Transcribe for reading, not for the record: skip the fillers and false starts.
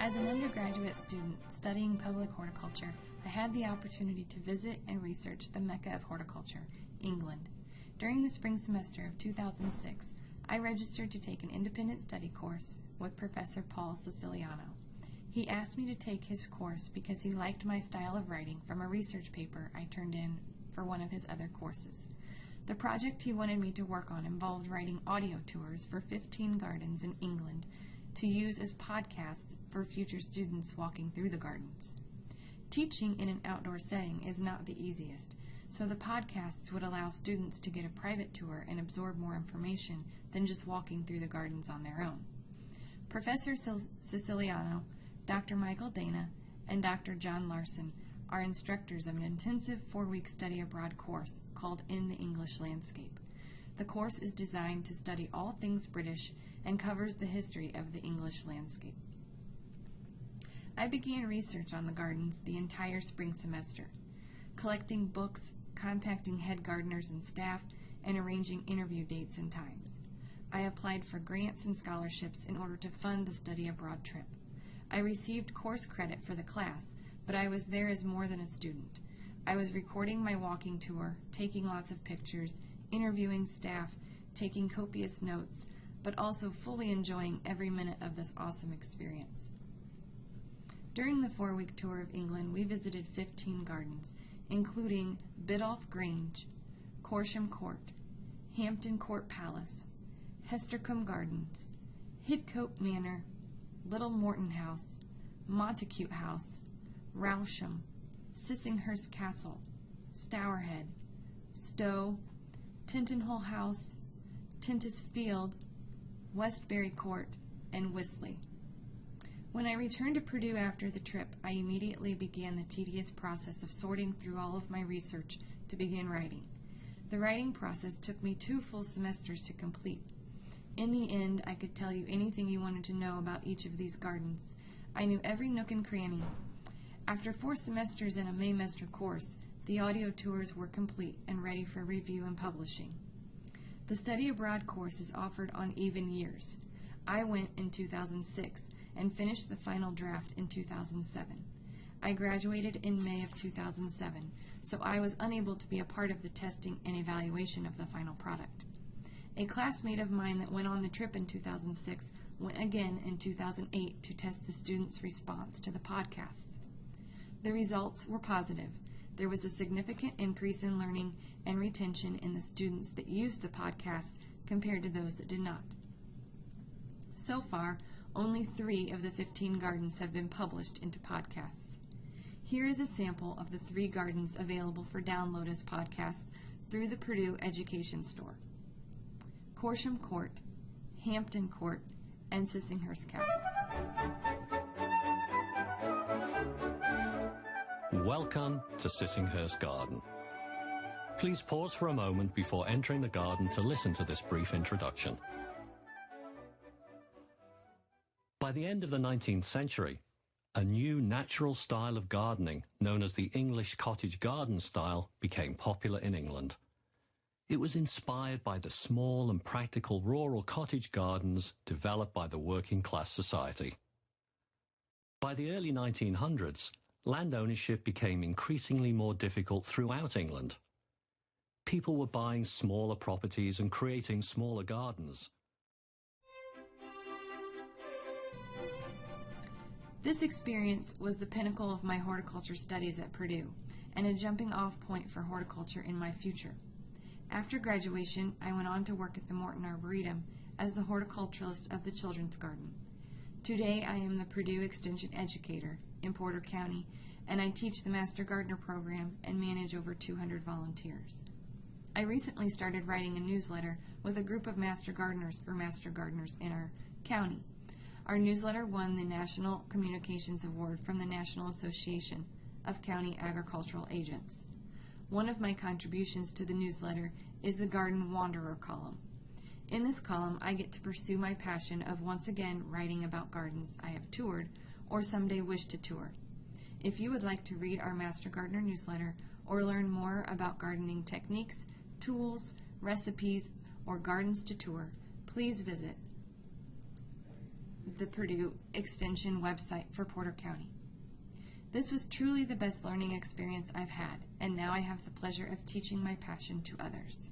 As an undergraduate student studying public horticulture, I had the opportunity to visit and research the Mecca of horticulture, England. During the spring semester of 2006, I registered to take an independent study course with Professor Paul Siciliano. He asked me to take his course because he liked my style of writing from a research paper I turned in for one of his other courses. The project he wanted me to work on involved writing audio tours for 15 gardens in England to use as podcasts for future students walking through the gardens. Teaching in an outdoor setting is not the easiest, so the podcasts would allow students to get a private tour and absorb more information than just walking through the gardens on their own. Professor Siciliano, Dr. Michael Dana, and Dr. John Larson are instructors of an intensive 4-week study abroad course called In the English Landscape. The course is designed to study all things British and covers the history of the English landscape. I began research on the gardens the entire spring semester, collecting books, contacting head gardeners and staff, and arranging interview dates and times. I applied for grants and scholarships in order to fund the study abroad trip. I received course credit for the class, but I was there as more than a student. I was recording my walking tour, taking lots of pictures, interviewing staff, taking copious notes, but also fully enjoying every minute of this awesome experience. During the 4-week tour of England, we visited 15 gardens, including Biddulph Grange, Corsham Court, Hampton Court Palace, Hestercombe Gardens, Hidcote Manor, Little Morton House, Montacute House, Rousham, Sissinghurst Castle, Stourhead, Stowe, Tintinhull House, Tintus Field, Westbury Court, and Wisley. When I returned to Purdue after the trip, I immediately began the tedious process of sorting through all of my research to begin writing. The writing process took me 2 full semesters to complete. In the end, I could tell you anything you wanted to know about each of these gardens. I knew every nook and cranny. After 4 semesters in a Maymester course, the audio tours were complete and ready for review and publishing. The study abroad course is offered on even years. I went in 2006 and finished the final draft in 2007. I graduated in May of 2007, so I was unable to be a part of the testing and evaluation of the final product. A classmate of mine that went on the trip in 2006 went again in 2008 to test the students' response to the podcast. The results were positive. There was a significant increase in learning and retention in the students that used the podcast compared to those that did not. So far, only 3 of the 15 gardens have been published into podcasts. Here is a sample of the 3 gardens available for download as podcasts through the Purdue Education Store: Corsham Court, Hampton Court, and Sissinghurst Castle. Welcome to Sissinghurst Garden. Please pause for a moment before entering the garden to listen to this brief introduction. By the end of the 19th century, a new natural style of gardening, known as the English cottage garden style, became popular in England. It was inspired by the small and practical rural cottage gardens developed by the working class society. By the early 1900s, land ownership became increasingly more difficult throughout England. People were buying smaller properties and creating smaller gardens. This experience was the pinnacle of my horticulture studies at Purdue and a jumping-off point for horticulture in my future. After graduation, I went on to work at the Morton Arboretum as the horticulturalist of the Children's Garden. Today, I am the Purdue Extension Educator in Porter County, and I teach the Master Gardener program and manage over 200 volunteers. I recently started writing a newsletter with a group of Master Gardeners in our county. Our newsletter won the National Communications Award from the National Association of County Agricultural Agents. One of my contributions to the newsletter is the Garden Wanderer column. In this column, I get to pursue my passion of once again writing about gardens I have toured or someday wish to tour. If you would like to read our Master Gardener newsletter or learn more about gardening techniques, tools, recipes, or gardens to tour, please visit the Purdue Extension website for Porter County. This was truly the best learning experience I've had, and now I have the pleasure of teaching my passion to others.